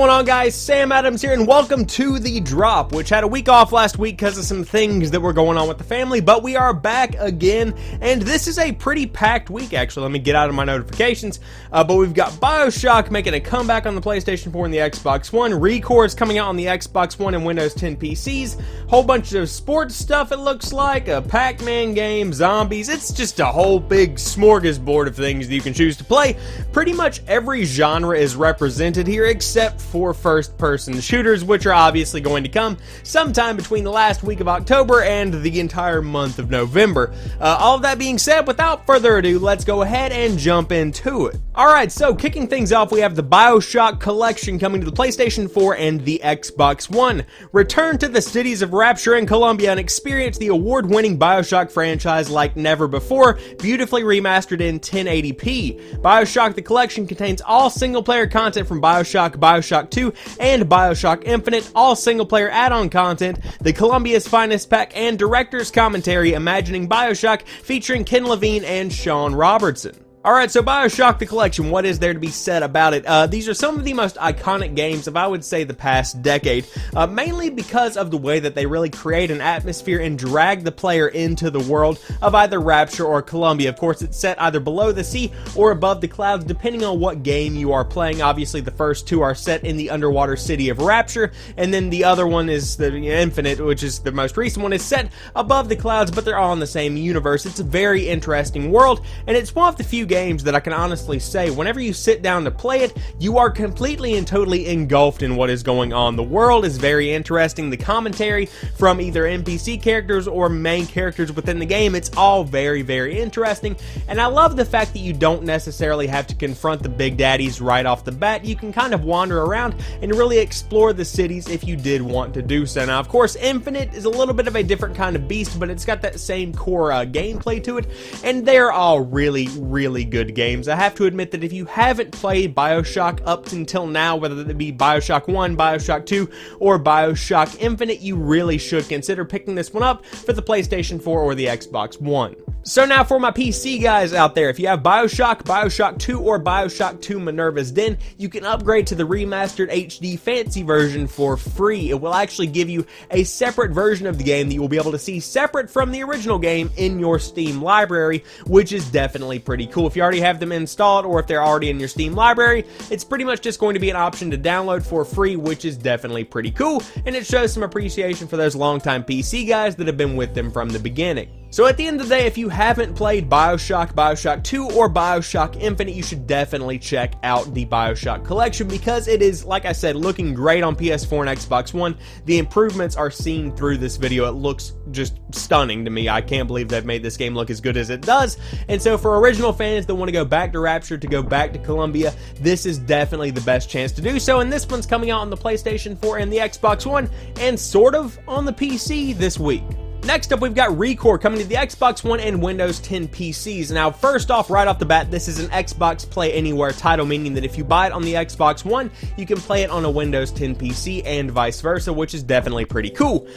going on, guys? Sam Adams here, and welcome to The Drop, which had a week off last week because of some things that were going on with the family, but we are back again, and this is a pretty packed week, actually. Let me get out of my notifications, but we've got BioShock making a comeback on the PlayStation 4 and the Xbox One, ReCore is coming out on the Xbox One and Windows 10 PCs, whole bunch of sports stuff, it looks like, a Pac-Man game, zombies, it's just a whole big smorgasbord of things that you can choose to play. Pretty much every genre is represented here, except for first-person shooters, which are obviously going to come sometime between the last week of October and the entire month of November. All of that being said, without further ado, let's go ahead and jump into it. Alright, so kicking things off, we have the BioShock collection coming to the PlayStation 4 and the Xbox One. Return to the cities of Rapture and Columbia and experience the award-winning BioShock franchise like never before, beautifully remastered in 1080p. BioShock the collection contains all single-player content from BioShock, BioShock 2, and BioShock Infinite, all single-player add-on content, the Columbia's Finest Pack, and director's commentary imagining BioShock featuring Ken Levine and Sean Robertson. Alright, so BioShock the collection, what is there to be said about it? These are some of the most iconic games of, I would say, the past decade, mainly because of the way that they really create an atmosphere and drag the player into the world of either Rapture or Columbia. Of course, it's set either below the sea or above the clouds, depending on what game you are playing. Obviously, the first two are set in the underwater city of Rapture, and then the other one is the Infinite, which is the most recent one, is set above the clouds, but they're all in the same universe. It's a very interesting world, and it's one of the few games that I can honestly say, whenever you sit down to play it, you are completely and totally engulfed in what is going on. The world is very interesting. The commentary from either NPC characters or main characters within the game, it's all very, very interesting. And I love the fact that you don't necessarily have to confront the big daddies right off the bat. You can kind of wander around and really explore the cities if you did want to do so. Now, of course, Infinite is a little bit of a different kind of beast, but it's got that same core gameplay to it, and they're all really, really good games. I have to admit that if you haven't played BioShock up until now, whether it be BioShock 1, BioShock 2, or BioShock Infinite, you really should consider picking this one up for the PlayStation 4 or the Xbox One. So now for my PC guys out there, if you have BioShock, BioShock 2, or BioShock 2 Minerva's Den, you can upgrade to the remastered HD fancy version for free. It will actually give you a separate version of the game that you will be able to see separate from the original game in your Steam library, which is definitely pretty cool. If you already have them installed, or if they're already in your Steam library, it's pretty much just going to be an option to download for free, which is definitely pretty cool, and it shows some appreciation for those longtime PC guys that have been with them from the beginning. So at the end of the day, if you haven't played BioShock, BioShock 2, or BioShock Infinite, you should definitely check out the BioShock collection because it is, like I said, looking great on PS4 and Xbox One. The improvements are seen through this video. It looks just stunning to me. I can't believe they've made this game look as good as it does. And so for original fans that want to go back to Rapture, to go back to Columbia, this is definitely the best chance to do so. And this one's coming out on the PlayStation 4 and the Xbox One, and sort of on the PC this week. Next up, we've got ReCore coming to the Xbox One and Windows 10 PCs. Now, first off, right off the bat, this is an Xbox Play Anywhere title, meaning that if you buy it on the Xbox One, you can play it on a Windows 10 PC and vice versa, which is definitely pretty cool.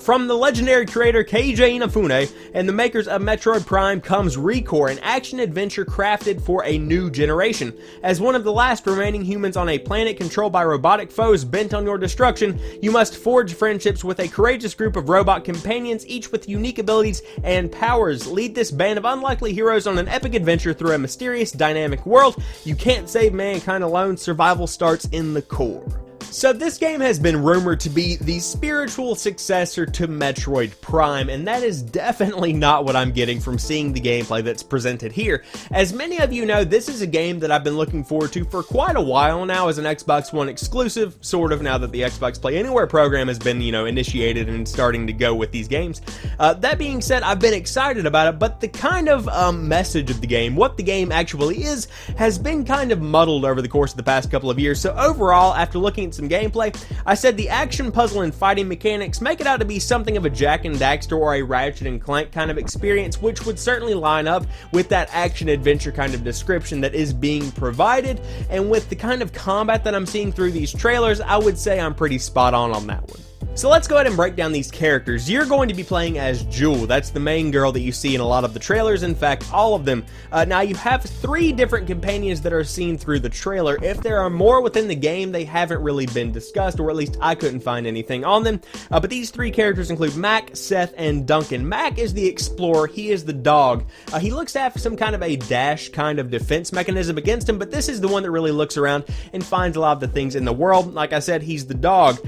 From the legendary creator Keiji Inafune and the makers of Metroid Prime comes ReCore, an action-adventure crafted for a new generation. As one of the last remaining humans on a planet controlled by robotic foes bent on your destruction, you must forge friendships with a courageous group of robot companions, each with unique abilities and powers. Lead this band of unlikely heroes on an epic adventure through a mysterious, dynamic world. You can't save mankind alone. Survival starts in the core. So this game has been rumored to be the spiritual successor to Metroid Prime, and that is definitely not what I'm getting from seeing the gameplay that's presented here. As many of you know, this is a game that I've been looking forward to for quite a while now as an Xbox One exclusive, sort of, now that the Xbox Play Anywhere program has been, initiated and starting to go with these games. That being said, I've been excited about it, but the kind of message of the game, what the game actually is, has been kind of muddled over the course of the past couple of years. So overall, after looking at some gameplay, I said the action, puzzle, and fighting mechanics make it out to be something of a Jak and Daxter or a Ratchet and Clank kind of experience, which would certainly line up with that action-adventure kind of description that is being provided, and with the kind of combat that I'm seeing through these trailers, I would say I'm pretty spot on that one. So let's go ahead and break down these characters. You're going to be playing as Jewel. That's the main girl that you see in a lot of the trailers, in fact, all of them. Now, you have 3 different companions that are seen through the trailer. If there are more within the game, they haven't really been discussed, or at least I couldn't find anything on them. But these 3 characters include Mac, Seth, and Duncan. Mac is the explorer. He is the dog. He looks to have some kind of a dash kind of defense mechanism against him, but this is the one that really looks around and finds a lot of the things in the world. Like I said, he's the dog.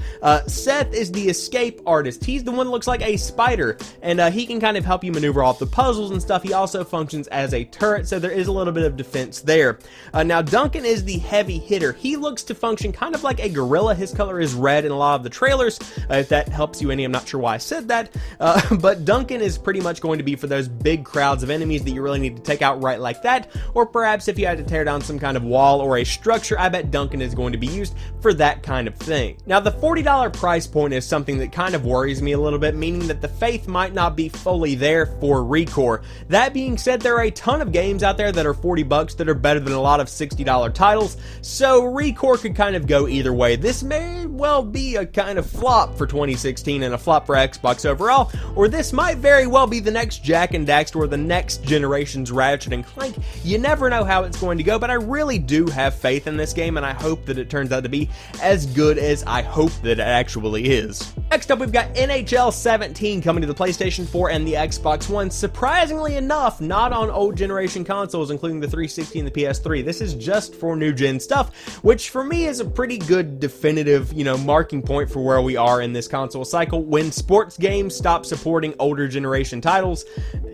Seth is the escape artist. He's the one that looks like a spider, and he can kind of help you maneuver off the puzzles and stuff. He also functions as a turret, so there is a little bit of defense there. Now, Duncan is the heavy hitter. He looks to function kind of like a gorilla. His color is red in a lot of the trailers. If that helps you any, I'm not sure why I said that, but Duncan is pretty much going to be for those big crowds of enemies that you really need to take out right like that, or perhaps if you had to tear down some kind of wall or a structure, I bet Duncan is going to be used for that kind of thing. Now, the $40 price point is something that kind of worries me a little bit, meaning that the faith might not be fully there for ReCore. That being said, there are a ton of games out there that are $40 that are better than a lot of $60 titles, so ReCore could kind of go either way. This may well be a kind of flop for 2016 and a flop for Xbox overall, or this might very well be the next Jak and Daxter or the next generation's Ratchet and Clank. You never know how it's going to go, but I really do have faith in this game, and I hope that it turns out to be as good as I hope that it actually is. Next up, we've got NHL 17 coming to the PlayStation 4 and the Xbox One. Surprisingly enough, not on old generation consoles, including the 360 and the PS3. This is just for new gen stuff, which for me is a pretty good definitive, marking point for where we are in this console cycle. When sports games stop supporting older generation titles,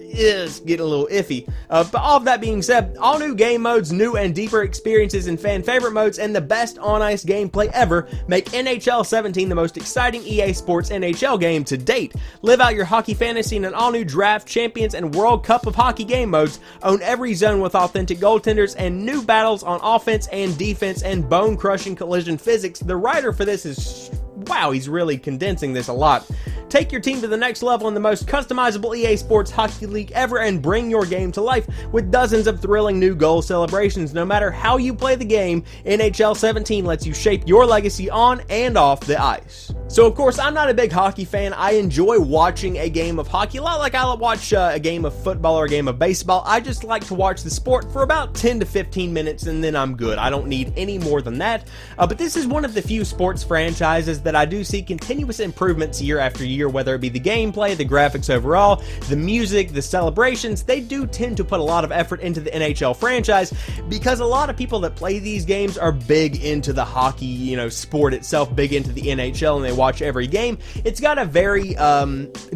is getting a little iffy. But all of that being said, all new game modes, new and deeper experiences in fan favorite modes, and the best on-ice gameplay ever make NHL 17 the most exciting EA Sports NHL game to date. Live out your hockey fantasy in an all-new draft, champions, and World Cup of Hockey game modes. Own every zone with authentic goaltenders and new battles on offense and defense and bone-crushing collision physics. The writer for this is... wow, he's really condensing this a lot. Take your team to the next level in the most customizable EA Sports Hockey League ever and bring your game to life with dozens of thrilling new goal celebrations. No matter how you play the game, NHL 17 lets you shape your legacy on and off the ice. So of course, I'm not a big hockey fan. I enjoy watching a game of hockey a lot like I watch a game of football or a game of baseball. I just like to watch the sport for about 10 to 15 minutes and then I'm good. I don't need any more than that. But this is one of the few sports franchises that I do see continuous improvements year after year, whether it be the gameplay, the graphics overall, the music, the celebrations. They do tend to put a lot of effort into the NHL franchise because a lot of people that play these games are big into the hockey, sport itself, big into the NHL, and they watch every game. It's got a very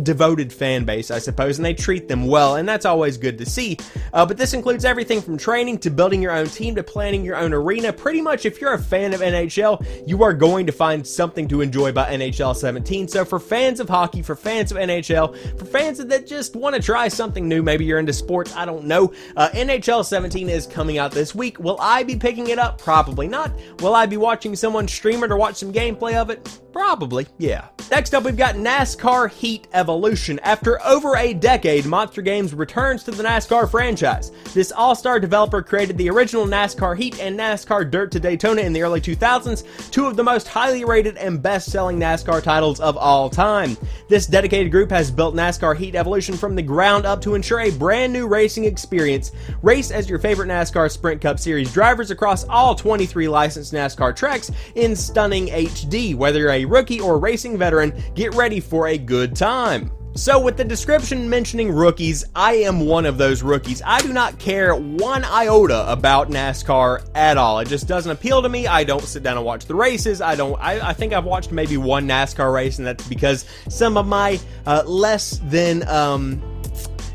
devoted fan base, I suppose, and they treat them well, and that's always good to see. But this includes everything from training to building your own team to planning your own arena. Pretty much, if you're a fan of NHL, you are going to find something to enjoy about NHL 17. So for fans of hockey, for fans of NHL, for fans that just want to try something new, maybe you're into sports, I don't know, NHL 17 is coming out this week. Will I be picking it up? Probably not. Will I be watching someone stream it or watch some gameplay of it? Probably, yeah. Next up, we've got NASCAR Heat Evolution. After over a decade, Monster Games returns to the NASCAR franchise. This all-star developer created the original NASCAR Heat and NASCAR Dirt to Daytona in the early 2000s, two of the most highly rated and best-selling NASCAR titles of all time. This dedicated group has built NASCAR Heat Evolution from the ground up to ensure a brand new racing experience. Race as your favorite NASCAR Sprint Cup Series drivers across all 23 licensed NASCAR tracks in stunning HD. Whether you're a rookie or racing veteran, get ready for a good time. So with the description mentioning rookies, I am one of those rookies. I do not care one iota about NASCAR at all. It just doesn't appeal to me. I don't sit down and watch the races. I think I've watched maybe one NASCAR race, and that's because some of my less than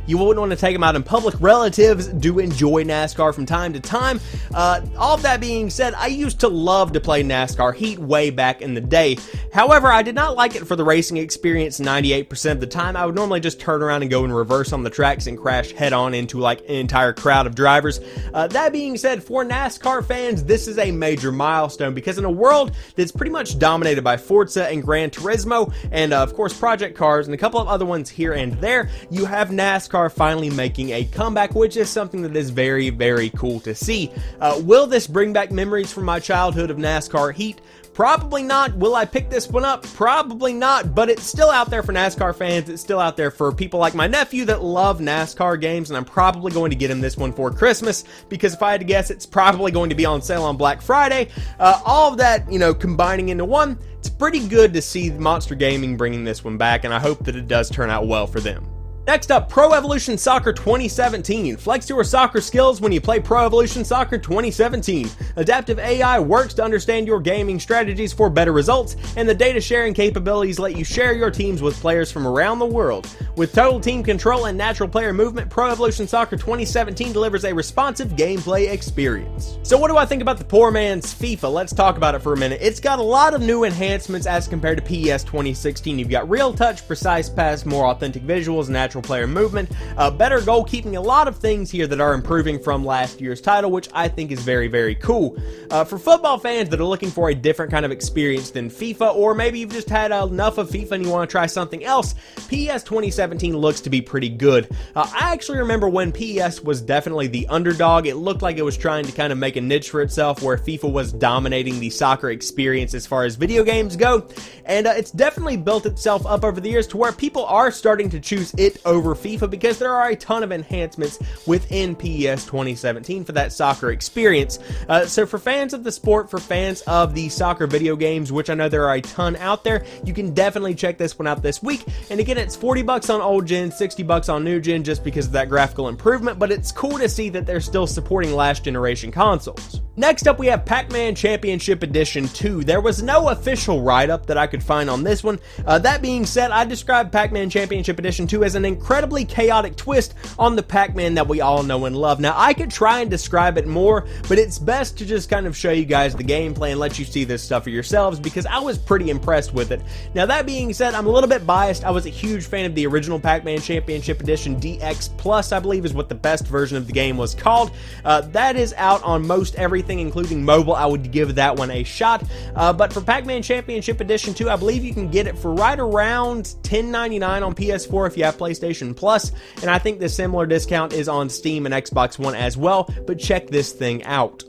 you wouldn't want to take them out in public relatives do enjoy NASCAR from time to time. All of that being said, I used to love to play NASCAR Heat way back in the day. However, I did not like it for the racing experience 98% of the time. I would normally just turn around and go in reverse on the tracks and crash head on into like an entire crowd of drivers. That being said, for NASCAR fans, this is a major milestone because in a world that's pretty much dominated by Forza and Gran Turismo and of course Project Cars and a couple of other ones here and there, you have NASCAR finally making a comeback, which is something that is very, very cool to see. Will this bring back memories from my childhood of NASCAR Heat? Probably not. Will I pick this one up? Probably not, but it's still out there for NASCAR fans. It's still out there for people like my nephew that love NASCAR games, and I'm probably going to get him this one for Christmas, because if I had to guess, it's probably going to be on sale on Black Friday. All of that, combining into one, it's pretty good to see Monster Gaming bringing this one back, and I hope that it does turn out well for them. Next up, Pro Evolution Soccer 2017. Flex your soccer skills when you play Pro Evolution Soccer 2017. Adaptive AI works to understand your gaming strategies for better results, and the data sharing capabilities let you share your teams with players from around the world. With total team control and natural player movement, Pro Evolution Soccer 2017 delivers a responsive gameplay experience. So what do I think about the poor man's FIFA? Let's talk about it for a minute. It's got a lot of new enhancements as compared to PES 2016. You've got real touch, precise pass, more authentic visuals, natural player movement, better goalkeeping, a lot of things here that are improving from last year's title, which I think is very, very cool. For football fans that are looking for a different kind of experience than FIFA, or maybe you've just had enough of FIFA and you want to try something else, PES 2017 looks to be pretty good. I actually remember when PES was definitely the underdog. It looked like it was trying to kind of make a niche for itself, where FIFA was dominating the soccer experience as far as video games go, and it's definitely built itself up over the years to where people are starting to choose it over FIFA, because there are a ton of enhancements within PES 2017 for that soccer experience. So for fans of the sport, for fans of the soccer video games, which I know there are a ton out there, you can definitely check this one out this week. And again, it's $40 on old gen, $60 on new gen, just because of that graphical improvement, but it's cool to see that they're still supporting last generation consoles. Next up, we have Pac-Man Championship Edition 2. There was no official write-up that I could find on this one. That being said, I describe Pac-Man Championship Edition 2 as an incredibly chaotic twist on the Pac-Man that we all know and love. Now, I could try and describe it more, but it's best to just kind of show you guys the gameplay and let you see this stuff for yourselves, because I was pretty impressed with it. Now, that being said, I'm a little bit biased. I was a huge fan of the original Pac-Man Championship Edition DX Plus, I believe is what the best version of the game was called. That is out on most everything, including mobile. I would give that one a shot. But for Pac-Man Championship Edition 2, I believe you can get it for right around $10.99 on PS4 if you have PlayStation Plus, and I think the similar discount is on Steam and Xbox One as well, but check this thing out.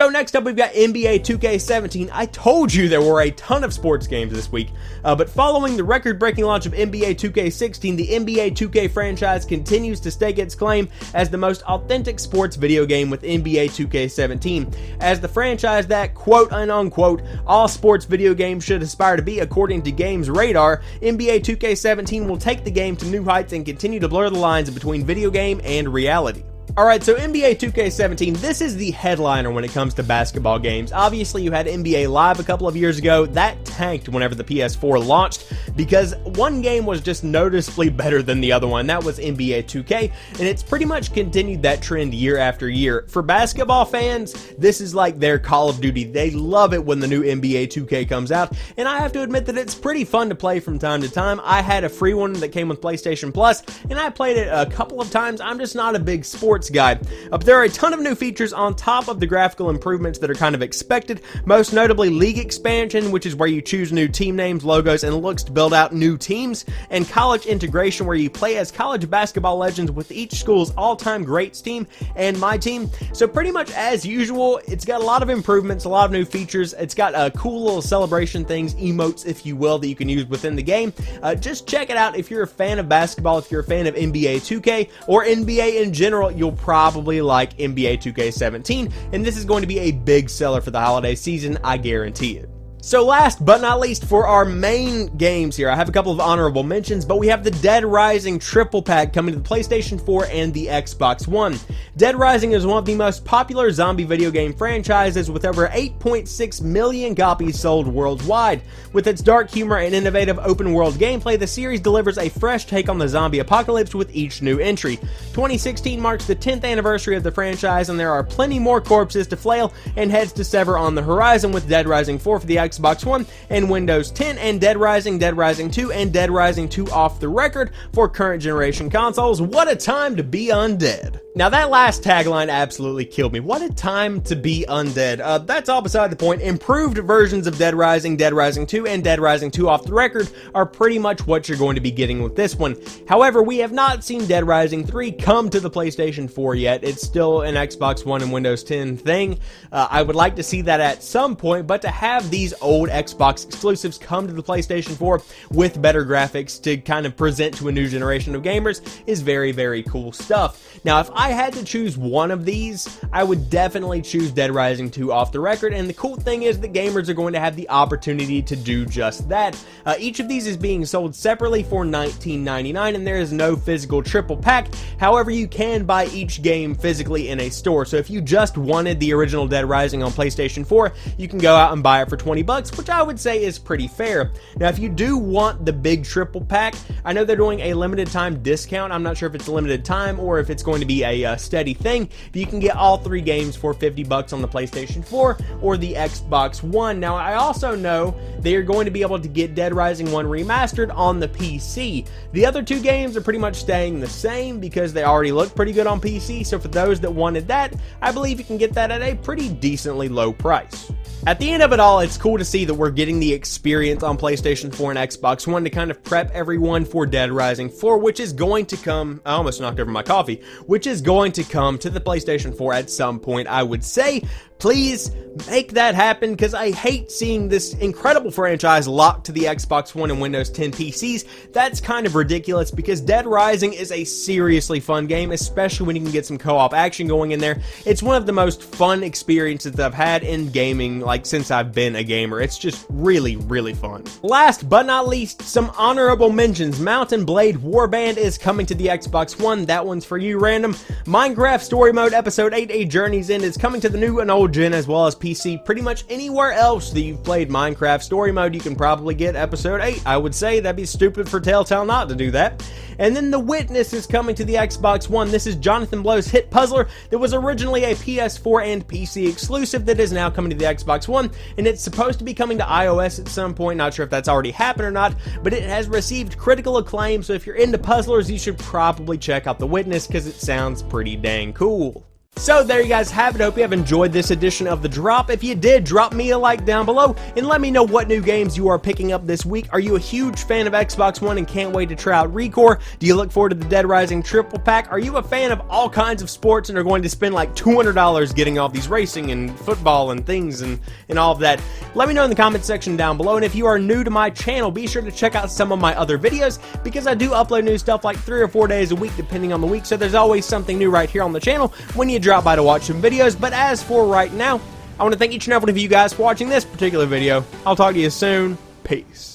So next up, we've got NBA 2K17. I told you there were a ton of sports games this week, but following the record-breaking launch of NBA 2K16, the NBA 2K franchise continues to stake its claim as the most authentic sports video game with NBA 2K17. As the franchise that, quote and unquote, all sports video games should aspire to be according to Games Radar, NBA 2K17 will take the game to new heights and continue to blur the lines between video game and reality. Alright, so NBA 2K17, this is the headliner when it comes to basketball games. Obviously, you had NBA Live a couple of years ago. That tanked whenever the PS4 launched, because one game was just noticeably better than the other one. That was NBA 2K, and it's pretty much continued that trend year after year. For basketball fans, this is like their Call of Duty. They love it when the new NBA 2K comes out, and I have to admit that it's pretty fun to play from time to time. I had a free one that came with PlayStation Plus, and I played it a couple of times. I'm just not a big sports guy. But there are a ton of new features on top of the graphical improvements that are kind of expected, most notably League Expansion, which is where you choose new team names, logos, and looks to build out new teams, and College Integration, where you play as college basketball legends with each school's all-time greats team and my team. So pretty much as usual, it's got a lot of improvements, a lot of new features. It's got cool little celebration things, emotes, if you will, that you can use within the game. Just check it out if you're a fan of basketball, if you're a fan of NBA 2K, or NBA in general. You'll probably like NBA 2K17, and this is going to be a big seller for the holiday season, I guarantee it. So last but not least, for our main games here, I have a couple of honorable mentions, but we have the Dead Rising triple pack coming to the PlayStation 4 and the Xbox One. Dead Rising is one of the most popular zombie video game franchises, with over 8.6 million copies sold worldwide. With its dark humor and innovative open-world gameplay, the series delivers a fresh take on the zombie apocalypse with each new entry. 2016 marks the 10th anniversary of the franchise, and there are plenty more corpses to flail and heads to sever on the horizon with Dead Rising 4 for the Xbox Xbox One and Windows 10, and Dead Rising, Dead Rising 2, and Dead Rising 2 off the record for current generation consoles. What a time to be undead. Now that last tagline absolutely killed me. What a time to be undead. That's all beside the point. Improved versions of Dead Rising 2, and Dead Rising 2 off the record are pretty much what you're going to be getting with this one. However, we have not seen Dead Rising 3 come to the PlayStation 4 yet. It's still an Xbox One and Windows 10 thing. I would like to see that at some point, but to have these old Xbox exclusives come to the PlayStation 4 with better graphics to kind of present to a new generation of gamers is very, very cool stuff. Now, if I had to choose one of these, I would definitely choose Dead Rising 2 off the record, and the cool thing is that gamers are going to have the opportunity to do just that. Each of these is being sold separately for $19.99, and there is no physical triple pack. However, you can buy each game physically in a store, so if you just wanted the original Dead Rising on PlayStation 4, you can go out and buy it for $20, which I would say is pretty fair. Now, if you do want the big triple pack, I know they're doing a limited time discount. I'm not sure if it's a limited time or if it's going to be a steady thing, but you can get all 3 games for $50 on the PlayStation 4 or the Xbox One. Now, I also know they are going to be able to get Dead Rising 1 remastered on the PC. The other 2 games are pretty much staying the same because they already look pretty good on PC, so for those that wanted that, I believe you can get that at a pretty decently low price. At the end of it all, it's cool to see that we're getting the experience on PlayStation 4 and Xbox One to kind of prep everyone for Dead Rising 4, which is going to come, I almost knocked over my coffee, which is going to come to the PlayStation 4 at some point, I would say. Please make that happen, because I hate seeing this incredible franchise locked to the Xbox One and Windows 10 PCs. That's kind of ridiculous, because Dead Rising is a seriously fun game, especially when you can get some co-op action going in there. It's one of the most fun experiences that I've had in gaming, like, since I've been a gamer. It's just really, really fun. Last but not least, some honorable mentions. Mountain Blade Warband is coming to the Xbox One. That one's for you, random. Minecraft Story Mode Episode 8, A Journey's End, is coming to the new and old gen as well as PC. Pretty much anywhere else that you've played Minecraft Story Mode, you can probably get Episode 8. I would say that'd be stupid for Telltale not to do that. And then The Witness is coming to the Xbox One. This is Jonathan Blow's hit puzzler that was originally a PS4 and PC exclusive that is now coming to the Xbox One, and it's supposed to be coming to iOS at some point. Not sure if that's already happened or not, but it has received critical acclaim, so if you're into puzzlers, you should probably check out The Witness because it sounds pretty dang cool. So there you guys have it. Hope you have enjoyed this edition of The Drop. If you did, drop me a like down below and let me know what new games you are picking up this week. Are you a huge fan of Xbox One and can't wait to try out ReCore? Do you look forward to the Dead Rising triple pack? Are you a fan of all kinds of sports and are going to spend like $200 getting all these racing and football and things and all of that? Let me know in the comment section down below. And if you are new to my channel, be sure to check out some of my other videos because I do upload new stuff like 3 or 4 days a week depending on the week. So there's always something new right here on the channel when you drop by to watch some videos. But as for right now, I want to thank each and every one of you guys for watching this particular video. I'll talk to you soon. Peace.